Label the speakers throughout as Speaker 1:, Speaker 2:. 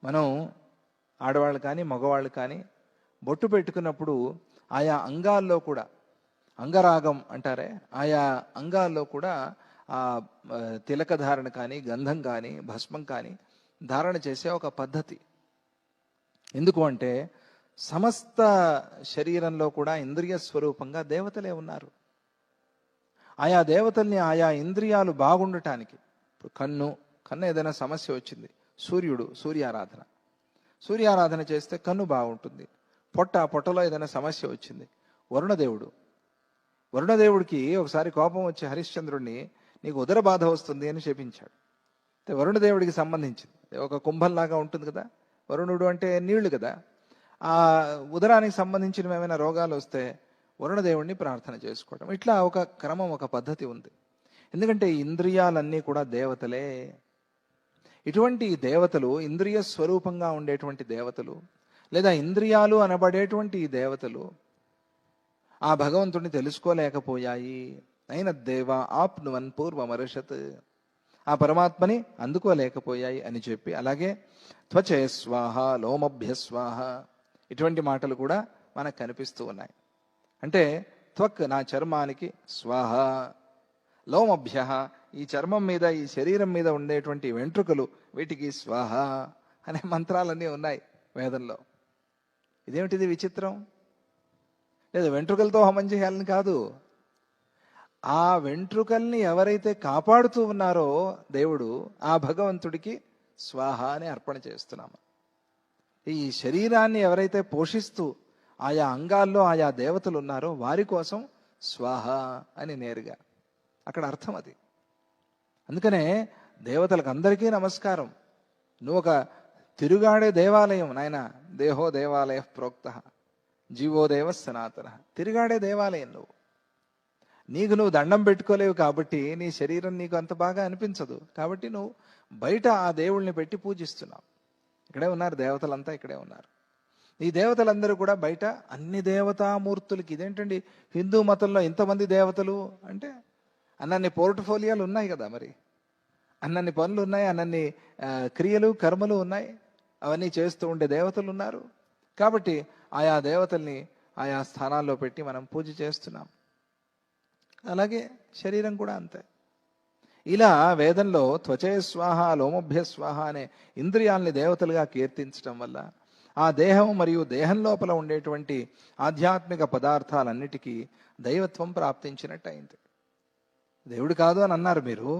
Speaker 1: మనం ఆడవాళ్ళు కానీ మగవాళ్ళు కానీ బొట్టు పెట్టుకున్నప్పుడు ఆయా అంగాల్లో కూడా, అంగరాగం అంటారే, ఆయా అంగాల్లో కూడా ఆ తిలక ధారణ కానీ, గంధం కానీ, భస్మం కానీ ధారణ చేసే ఒక పద్ధతి. ఎందుకు అంటే సమస్త శరీరంలో కూడా ఇంద్రియ స్వరూపంగా దేవతలే ఉన్నారు. ఆయా దేవతల్ని ఆయా ఇంద్రియాలు బాగుండటానికి, ఇప్పుడు కన్ను ఏదైనా సమస్య వచ్చింది, సూర్యారాధన చేస్తే కన్ను బాగుంటుంది. పొట్టలో ఏదైనా సమస్య వచ్చింది, వరుణదేవుడికి ఒకసారి కోపం వచ్చి హరిశ్చంద్రుడిని నీకు ఉదర బాధ వస్తుంది అని శపించాడు. వరుణదేవుడికి సంబంధించింది, ఒక కుంభంలాగా ఉంటుంది కదా, వరుణుడు అంటే నీళ్లు కదా, ఆ ఉదరానికి సంబంధించిన ఏమైనా రోగాలు వస్తే వరుణదేవుడిని ప్రార్థన చేసుకోవడం, ఇట్లా ఒక క్రమం, ఒక పద్ధతి ఉంది. ఎందుకంటే ఇంద్రియాలన్నీ కూడా దేవతలే. ఇటువంటి దేవతలు, ఇంద్రియ స్వరూపంగా ఉండేటువంటి దేవతలు, లేదా ఇంద్రియాలు అనబడేటువంటి ఈ దేవతలు ఆ భగవంతుడిని తెలుసుకోలేకపోయాయి. అయిన దేవ ఆప్నువన్ పూర్వమర్షత్, ఆ పరమాత్మని అందుకోలేకపోయాయి అని చెప్పి, అలాగే త్వచే స్వాహ లోమభ్య స్వాహ, ఇటువంటి మాటలు కూడా మనకు కనిపిస్తూ ఉన్నాయి. అంటే త్వక్ నా చర్మానికి స్వాహ, లోమభ్య ఈ చర్మం మీద, ఈ శరీరం మీద ఉండేటువంటి వెంట్రుకలు, వీటికి స్వాహ అనే మంత్రాలన్నీ ఉన్నాయి వేదంలో. ఇదేమిటిది విచిత్రం? లేదు వెంట్రుకలతో హోమం చేయాలని కాదు, ఆ వెంట్రుకల్ని ఎవరైతే కాపాడుతూ ఉన్నారో దేవుడు, ఆ భగవంతుడికి స్వాహ అని అర్పణ చేస్తున్నాము. ఈ శరీరాన్ని ఎవరైతే పోషిస్తూ ఆయా అంగాల్లో ఆయా దేవతలు ఉన్నారో వారి కోసం స్వాహ అని నేరుగా అక్కడ అర్థం అది. అందుకనే దేవతలకు అందరికీ నమస్కారం. నువ్వు ఒక తిరుగాడే దేవాలయం నాయన, దేహో దేవాలయ ప్రోక్త జీవో దేవ సనాతన, తిరుగాడే దేవాలయం నువ్వు దండం పెట్టుకోలేవు కాబట్టి నీ శరీరం నీకు అంత బాగా అనిపించదు, కాబట్టి నువ్వు బయట ఆ దేవుళ్ళని పెట్టి పూజిస్తున్నావు. ఇక్కడే ఉన్నారు దేవతలంతా, ఇక్కడే ఉన్నారు. ఈ దేవతలందరూ కూడా బయట అన్ని దేవతామూర్తులకి, ఇదేంటండి హిందూ మతంలో ఇంతమంది దేవతలు అంటే అన్నన్ని పోర్ట్ఫోలియోలు ఉన్నాయి కదా, మరి అన్నన్ని పనులు ఉన్నాయి, అన్నన్ని క్రియలు కర్మలు ఉన్నాయి, అవన్నీ చేస్తూ ఉండే దేవతలు ఉన్నారు. కాబట్టి ఆయా దేవతల్ని ఆయా స్థానాల్లో పెట్టి మనం పూజ చేస్తున్నాం. అలాగే శరీరం కూడా అంతే. ఇలా వేదంలో త్వచే స్వాహ లోమభ్య స్వాహ అనే ఇంద్రియాల్ని దేవతలుగా కీర్తించడం వల్ల ఆ దేహం మరియు దేహం లోపల ఉండేటువంటి ఆధ్యాత్మిక పదార్థాలన్నిటికీ దైవత్వం ప్రాప్తించినట్టు అయింది. దేవుడు కాదు అని అన్నారు మీరు,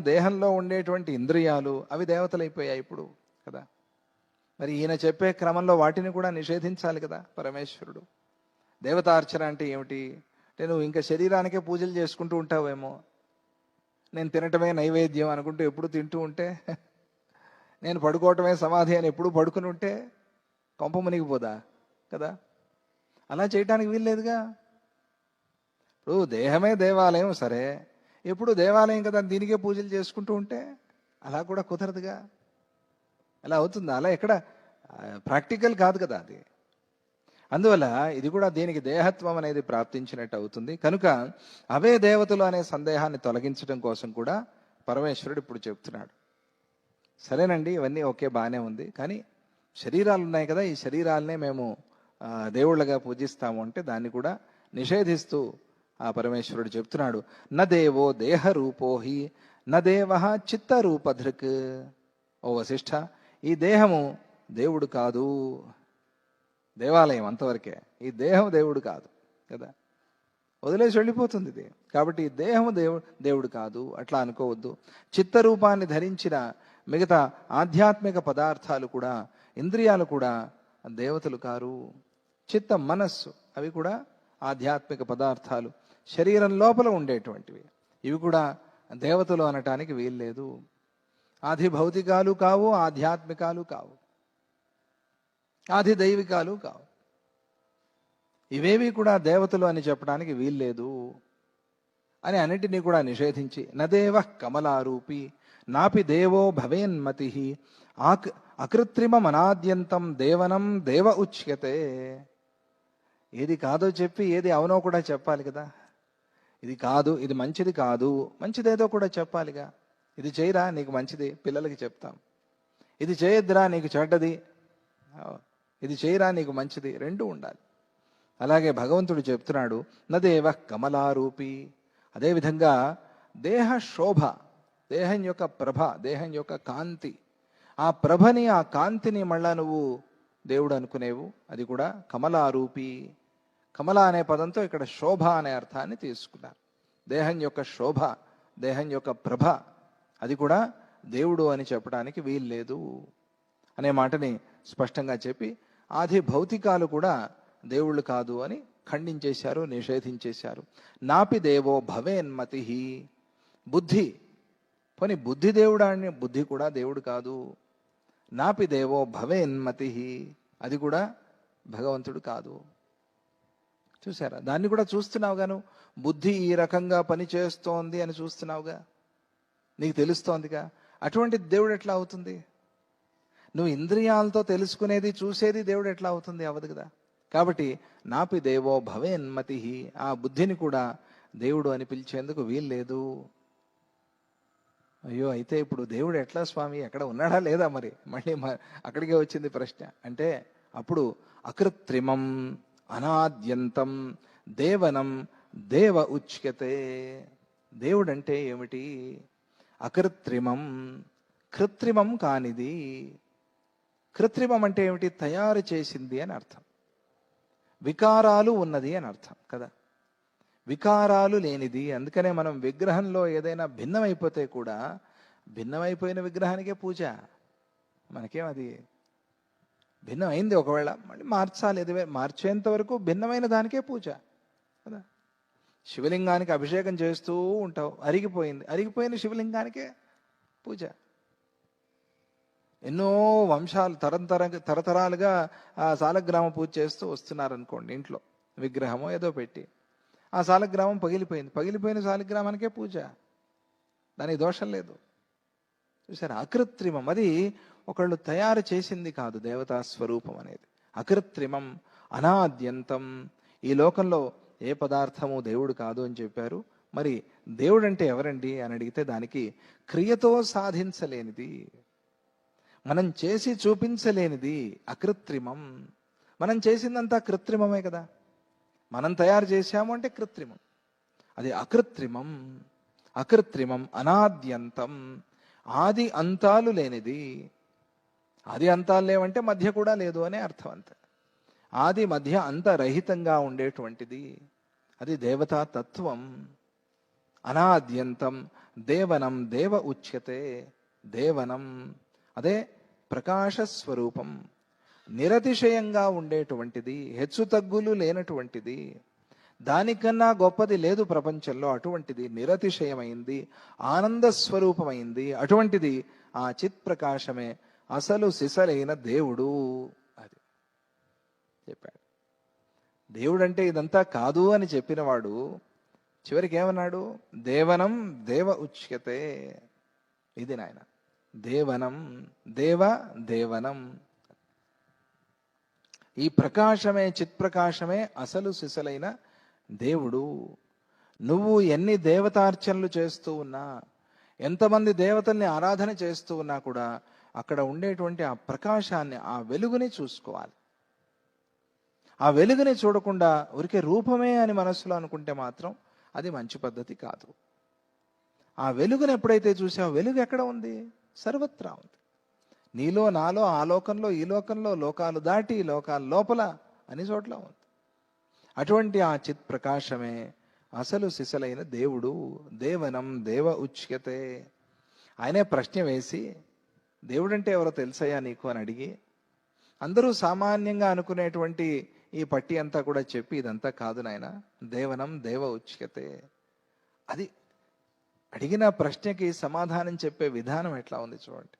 Speaker 1: దేహంలో ఉండేటువంటి ఇంద్రియాలు అవి దేవతలైపోయాయి ఇప్పుడు కదా. మరి ఈయన చెప్పే క్రమంలో వాటిని కూడా నిషేధించాలి కదా పరమేశ్వరుడు. దేవతార్చన అంటే ఏమిటి అంటే, నువ్వు ఇంకా శరీరానికే పూజలు చేసుకుంటూ ఉంటావేమో, నేను తినటమే నైవేద్యం అనుకుంటూ ఎప్పుడు తింటూ ఉంటే, నేను పడుకోవటమే సమాధి అని ఎప్పుడు పడుకుని ఉంటే కొంప మునిగిపోదా కదా. అలా చేయటానికి వీల్లేదుగా. ఇప్పుడు దేహమే దేవాలయం, సరే ఎప్పుడు దేవాలయం కదా దీనికే పూజలు చేసుకుంటూ ఉంటే అలా కూడా కుదరదుగా. అలా అవుతుందా? అలా ఎక్కడ ప్రాక్టికల్ కాదు కదా అది. అందువల్ల ఇది కూడా దీనికి దేహత్వం అనేది ప్రాప్తించినట్టు అవుతుంది. కనుక అవే దేవతలు అనే సందేహాన్ని తొలగించడం కోసం కూడా పరమేశ్వరుడు ఇప్పుడు చెప్తున్నాడు. సరేనండి, ఇవన్నీ ఓకే, బాగానే ఉంది, కానీ శరీరాలు ఉన్నాయి కదా, ఈ శరీరాలనే మేము దేవుళ్ళగా పూజిస్తాము అంటే దాన్ని కూడా నిషేధిస్తూ ఆ పరమేశ్వరుడు చెప్తున్నాడు. న దేవో దేహ రూపోహి న దేవ చిత్తరూపధృక్. ఓ వశిష్ఠ, ఈ దేహము దేవుడు కాదు, దేవాలయం అంతవరకే, ఈ దేహం దేవుడు కాదు కదా, వదిలేసి వెళ్ళిపోతుంది ఇది. కాబట్టి ఈ దేహం దేవుడు కాదు, అట్లా అనుకోవద్దు. చిత్తరూపాన్ని ధరించిన మిగతా ఆధ్యాత్మిక పదార్థాలు కూడా, ఇంద్రియాలు కూడా దేవతలు కారు. చిత్త మనస్సు అవి కూడా ఆధ్యాత్మిక పదార్థాలు, శరీరం లోపల ఉండేటువంటివి, ఇవి కూడా దేవతలు అనటానికి వీల్లేదు. ఆది భౌతికాలు కావు, ఆధ్యాత్మికాలు కావు, ఆది దైవికాలు కావు. ఇవేవి కూడా దేవతలు అని చెప్పడానికి వీల్లేదు అని అన్నిటినీ కూడా నిషేధించి, నదేవ కమలారూపి నాపి దేవో భవేన్మతి అకృత్రిమ అనాద్యంతం దేవనం దేవ ఉచ్యతే. ఏది కాదో చెప్పి ఏది అవునో కూడా చెప్పాలి కదా. ఇది కాదు, ఇది మంచిది కాదు, మంచిదేదో కూడా చెప్పాలిగా. ఇది చేయరా నీకు మంచిది పిల్లలకి చెప్తాం, ఇది చేయొద్దురా నీకు చెడ్డది, ఇది చేయరా నీకు మంచిది, రెండూ ఉండాలి. అలాగే భగవంతుడు చెప్తున్నాడు నదేవ కమలారూపి. అదేవిధంగా దేహ శోభ, దేహం యొక్క ప్రభ, దేహం యొక్క కాంతి, ఆ ప్రభని ఆ కాంతిని మళ్ళా నువ్వు దేవుడు అనుకునేవు, అది కూడా కమలారూపి. కమల అనే పదంతో ఇక్కడ శోభ అనే అర్థాన్ని తీసుకున్నారు. దేహం యొక్క శోభ, దేహం యొక్క ప్రభ, అది కూడా దేవుడు అని చెప్పడానికి వీల్లేదు అనే మాటని స్పష్టంగా చెప్పి ఆది భౌతికాలు కూడా దేవుళ్ళు కాదు అని ఖండించేశారు, నిషేధించేశారు. నాపి దేవో భవేన్మతి. బుద్ధి, పోనీ బుద్ధి దేవుడా అని, బుద్ధి కూడా దేవుడు కాదు. నాపి దేవో భవేన్మతి, అది కూడా భగవంతుడు కాదు. చూసారా, దాన్ని కూడా చూస్తున్నావుగా నువ్వు. బుద్ధి ఈ రకంగా పనిచేస్తోంది అని చూస్తున్నావుగా, నీకు తెలుస్తోందిగా. అటువంటి దేవుడు ఎట్లా అవుతుంది? నువ్వు ఇంద్రియాలతో తెలుసుకునేది చూసేది దేవుడు ఎట్లా అవుతుంది? అవ్వదు కదా. కాబట్టి నాపి దేవో భవేన్మతి, ఆ బుద్ధిని కూడా దేవుడు అని పిలిచేందుకు వీల్లేదు. అయ్యో, అయితే ఇప్పుడు దేవుడు ఎట్లా స్వామి, ఎక్కడ ఉన్నాడా లేదా? మరి మళ్ళీ అక్కడికే వచ్చింది ప్రశ్న. అంటే అప్పుడు అకృత్రిమం అనాద్యంతం దేవనం దేవ ఉచ్యతే. దేవుడంటే ఏమిటి? అకృత్రిమం, కృత్రిమం కానిది. కృత్రిమం అంటే ఏమిటి? తయారు చేసింది అని అర్థం. వికారాలు ఉన్నది అని అర్థం కదా, వికారాలు లేనిది. అందుకనే మనం విగ్రహంలో ఏదైనా భిన్నమైపోతే కూడా భిన్నమైపోయిన విగ్రహానికే పూజ. మనకేం అది భిన్నమైంది, ఒకవేళ మళ్ళీ మార్చాలి, అది మార్చేంత వరకు భిన్నమైన దానికే పూజ కదా. శివలింగానికి అభిషేకం చేస్తూ ఉంటావు, అరిగిపోయింది, అరిగిపోయిన శివలింగానికే పూజ. ఎన్నో వంశాలు తరతరాలుగా ఆ సాలగ్రామ పూజ చేస్తూ వస్తున్నారనుకోండి, ఇంట్లో విగ్రహమో ఏదో పెట్టి, ఆ సాలగ్రామం పగిలిపోయింది, పగిలిపోయిన సాలగ్రామానికే పూజ, దానికి దోషం లేదు. చూసారా, అకృత్రిమం, అది ఒకళ్ళు తయారు చేసింది కాదు దేవతా స్వరూపం అనేది. అకృత్రిమం అనాద్యంతం. ఈ లోకంలో ఏ పదార్థము దేవుడు కాదు అని చెప్పారు. మరి దేవుడు అంటే ఎవరండి అని అడిగితే దానికి క్రియతో సాధించలేనిది, మనం చేసి చూపించలేనిది అకృత్రిమం. మనం చేసిందంతా కృత్రిమమే కదా, మనం తయారు చేశాము అంటే కృత్రిమం, అది అకృత్రిమం. అకృత్రిమం అనాద్యంతం, ఆది అంతాలు లేనిది. ఆది అంతాలు లేవంటే మధ్య కూడా లేదు అనే అర్థం. అంతే, ఆది మధ్య అంతరహితంగా ఉండేటువంటిది, అది దేవతా తత్వం. అనాద్యంతం దేవనం దేవ ఉచ్యతే. దేవనం అదే ప్రకాశ స్వరూపం, నిరతిశయంగా ఉండేటువంటిది, హెచ్చు తగ్గులు లేనటువంటిది, దానికన్నా గొప్పది లేదు ప్రపంచంలో. అటువంటిది నిరతిశయమైంది, ఆనంద స్వరూపమైంది. అటువంటిది ఆ చిత్ ప్రకాశమే అసలు సిసలైన దేవుడు. అది చెప్పాడు. దేవుడు అంటే ఇదంతా కాదు అని చెప్పినవాడు చివరికి ఏమన్నాడు? దేవనం దేవ ఉచ్యతే. ఇది నాయన, దేవనం, దేవ దేవనం. ఈ ప్రకాశమే, చిత్ప్రకాశమే అసలు సిసలైన దేవుడు. నువ్వు ఎన్ని దేవతార్చనలు చేస్తూ ఉన్నా, ఎంతమంది దేవతల్ని ఆరాధన చేస్తూ ఉన్నా కూడా అక్కడ ఉండేటువంటి ఆ ప్రకాశాన్ని, ఆ వెలుగుని చూసుకోవాలి. ఆ వెలుగుని చూడకుండా ఊరికే రూపమే అని మనస్సులో అనుకుంటే మాత్రం అది మంచి పద్ధతి కాదు. ఆ వెలుగుని ఎప్పుడైతే చూసావో, వెలుగు ఎక్కడ ఉంది? సర్వత్రా ఉంది. నీలో, నాలో, ఆ లోకంలో, ఈ లోకంలో, లోకాలు దాటి లోకాల లోపల అన్ని చోట్ల ఉంది. అటువంటి ఆ చిత్ ప్రకాశమే అసలు సిసలైన దేవుడు. దేవనం దేవ ఉచ్యతే. ఆయనే ప్రశ్న వేసి, దేవుడంటే ఎవరో తెలుసయ్యా నీకు అని అడిగి, అందరూ సామాన్యంగా అనుకునేటువంటి ఈ పట్టి అంతా కూడా చెప్పి, ఇదంతా కాదు నాయన, దేవనం దేవ ఉచ్యతే. అది అడిగిన ప్రశ్నకి సమాధానం చెప్పే విధానం ఎట్లా ఉంది చూడండి.